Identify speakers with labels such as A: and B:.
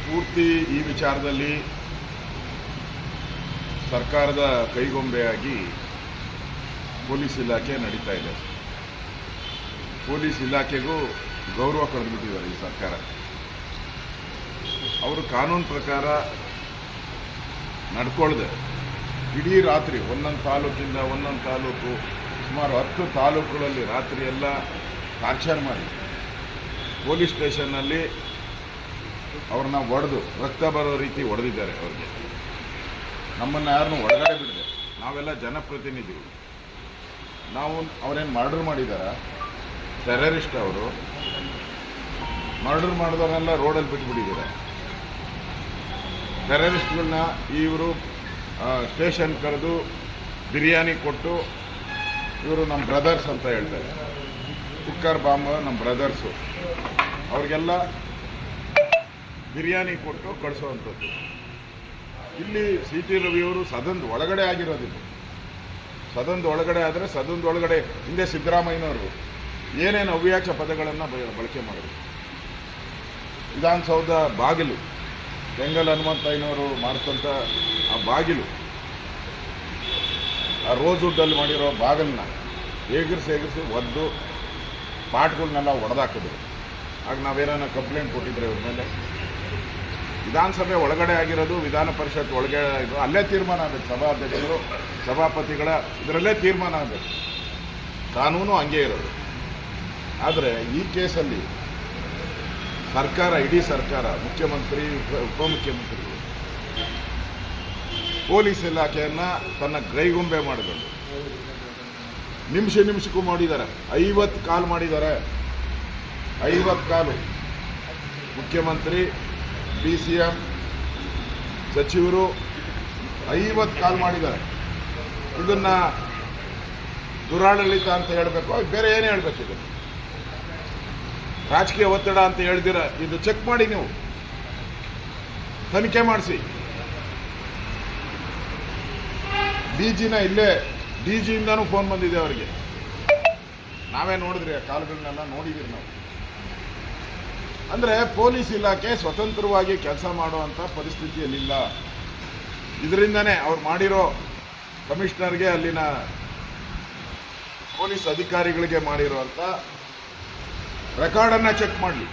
A: ಪೂರ್ತಿ ಈ ವಿಚಾರದಲ್ಲಿ ಸರ್ಕಾರದ ಕೈಗೊಂಬೆಯಾಗಿ ಪೊಲೀಸ್ ಇಲಾಖೆ ನಡೀತಾ ಇದೆ. ಪೊಲೀಸ್ ಇಲಾಖೆಗೂ ಗೌರವ ಕಳೆದುಬಿಟ್ಟಿದ್ದಾರೆ ಈ ಸರ್ಕಾರ. ಅವರು ಕಾನೂನು ಪ್ರಕಾರ ನಡ್ಕೊಳ್ದೆ ಇಡೀ ರಾತ್ರಿ ಒಂದೊಂದು ತಾಲೂಕಿಂದ ಒಂದೊಂದು ತಾಲೂಕು ಸುಮಾರು 10 ತಾಲೂಕುಗಳಲ್ಲಿ ರಾತ್ರಿ ಎಲ್ಲ ಟಾರ್ಚರ್ ಮಾಡಿ ಪೊಲೀಸ್ ಸ್ಟೇಷನ್ನಲ್ಲಿ ಅವ್ರನ್ನ ಒಡೆದು ರಕ್ತ ಬರೋ ರೀತಿ ಹೊಡೆದಿದ್ದಾರೆ. ಅವ್ರಿಗೆ ನಮ್ಮನ್ನು ಯಾರನ್ನೂ ಒಳಗಡೆ ಬಿಡದೆ, ನಾವೆಲ್ಲ ಜನಪ್ರತಿನಿಧಿಗಳು, ನಾವು ಅವರೇನು ಮರ್ಡರ್ ಮಾಡಿದಾರ? ಟೆರರಿಸ್ಟ್ ಅವರು. ಮರ್ಡರ್ ಮಾಡಿದವರೆಲ್ಲ ರೋಡಲ್ಲಿ ಬಿಟ್ಬಿಟ್ಟಿದ್ದಾರೆ. ಟೆರರಿಸ್ಟ್ಗಳನ್ನ ಇವರು ಸ್ಟೇಷನ್ ಕರೆದು ಬಿರಿಯಾನಿ ಕೊಟ್ಟು, ಇವರು ನಮ್ಮ ಬ್ರದರ್ಸ್ ಅಂತ ಹೇಳ್ತಾರೆ, ಕುಕ್ಕರ್ ಬಾಂಬ್ ನಮ್ಮ ಬ್ರದರ್ಸು, ಅವ್ರಿಗೆಲ್ಲ ಬಿರಿಯಾನಿ ಕೊಟ್ಟು ಕಳಿಸೋವಂಥದ್ದು. ಇಲ್ಲಿ ಸಿ ಟಿ ರವಿಯವರು ಸದನದ ಒಳಗಡೆ ಆಗಿರೋದಿಲ್ಲ. ಸದನದ ಒಳಗಡೆ ಆದರೆ ಸದನದ ಒಳಗಡೆ ಹಿಂದೆ ಸಿದ್ದರಾಮಯ್ಯನವರು ಏನೇನು ಅವ್ಯಾಚ ಪದಗಳನ್ನು ಬಳಕೆ ಮಾಡಿದ್ರು. ವಿಧಾನಸೌಧ ಬಾಗಿಲು, ಕೆಂಗಲ್ ಹನುಮಂತಯ್ಯನವರು ಮಾಡಿದಂಥ ಆ ಬಾಗಿಲು, ಆ ರೋಸ್ ವುಡ್ಡಲ್ಲಿ ಮಾಡಿರೋ ಬಾಗಿಲನ್ನ ಎಗರಿಸಿ ಒದ್ದು ಪಾಟ್ಗಳನ್ನೆಲ್ಲ ಹೊಡೆದಾಕಿದ್ರು. ಆಗ ನಾವೇನ ಕಂಪ್ಲೇಂಟ್ ಕೊಟ್ಟಿದ್ರೆ ಇವ್ರ ಮೇಲೆ. ವಿಧಾನಸಭೆ ಒಳಗಡೆ ಆಗಿರೋದು, ವಿಧಾನ ಪರಿಷತ್ ಒಳಗಡೆ ಆಗಿರೋದು, ಅಲ್ಲೇ ತೀರ್ಮಾನ ಆಗಬೇಕು. ಸಭಾಧ್ಯಕ್ಷರು ಸಭಾಪತಿಗಳ ಇದರಲ್ಲೇ ತೀರ್ಮಾನ ಆಗಬೇಕು. ಕಾನೂನು ಹಂಗೆ ಇರೋದು. ಆದರೆ ಈ ಕೇಸಲ್ಲಿ ಸರ್ಕಾರ, ಇಡೀ ಸರ್ಕಾರ, ಮುಖ್ಯಮಂತ್ರಿ, ಉಪಮುಖ್ಯಮಂತ್ರಿಗಳು ಪೊಲೀಸ್ ಇಲಾಖೆಯನ್ನು ತನ್ನ ಕೈಗೊಂಬೆ ಮಾಡಿಕೊಂಡು ನಿಮಿಷಕ್ಕೂ ಮಾಡಿದ್ದಾರೆ. 50 ಕಾಲ್ ಮಾಡಿದ್ದಾರೆ. 50 ಕಾಲು. ಮುಖ್ಯಮಂತ್ರಿ, DCM, ಸಚಿವರು 50 ಕಾಲ್ ಮಾಡಿದ್ದಾರೆ. ಇದನ್ನು ದುರಾಡಳಿತ ಅಂತ ಹೇಳಬೇಕು, ಬೇರೆ ಏನೇ ಹೇಳಬೇಕು? ಇದು ರಾಜಕೀಯ ಒತ್ತಡ ಅಂತ ಹೇಳ್ದಿರ. ಇದು ಚೆಕ್ ಮಾಡಿ, ನೀವು ತನಿಖೆ ಮಾಡಿಸಿ. DGನ ಇಲ್ಲೇ DGಯಿಂದನೂ ಫೋನ್ ಬಂದಿದೆ ಅವರಿಗೆ. ನಾವೇ ನೋಡಿದ್ರಿ, ಆ ಕಾಲುಗಳನ್ನೆಲ್ಲ ನೋಡಿದ್ದೀರಿ ನಾವು. ಅಂದರೆ ಪೊಲೀಸ್ ಇಲಾಖೆ ಸ್ವತಂತ್ರವಾಗಿ ಕೆಲಸ ಮಾಡುವಂಥ ಪರಿಸ್ಥಿತಿಯಲ್ಲಿಲ್ಲ. ಇದರಿಂದನೇ ಅವ್ರು ಮಾಡಿರೋ ಕಮಿಷನರ್ಗೆ, ಅಲ್ಲಿನ ಪೊಲೀಸ್ ಅಧಿಕಾರಿಗಳಿಗೆ ಮಾಡಿರೋ ಅಂಥ ರೆಕಾರ್ಡನ್ನು ಚೆಕ್ ಮಾಡಲಿ.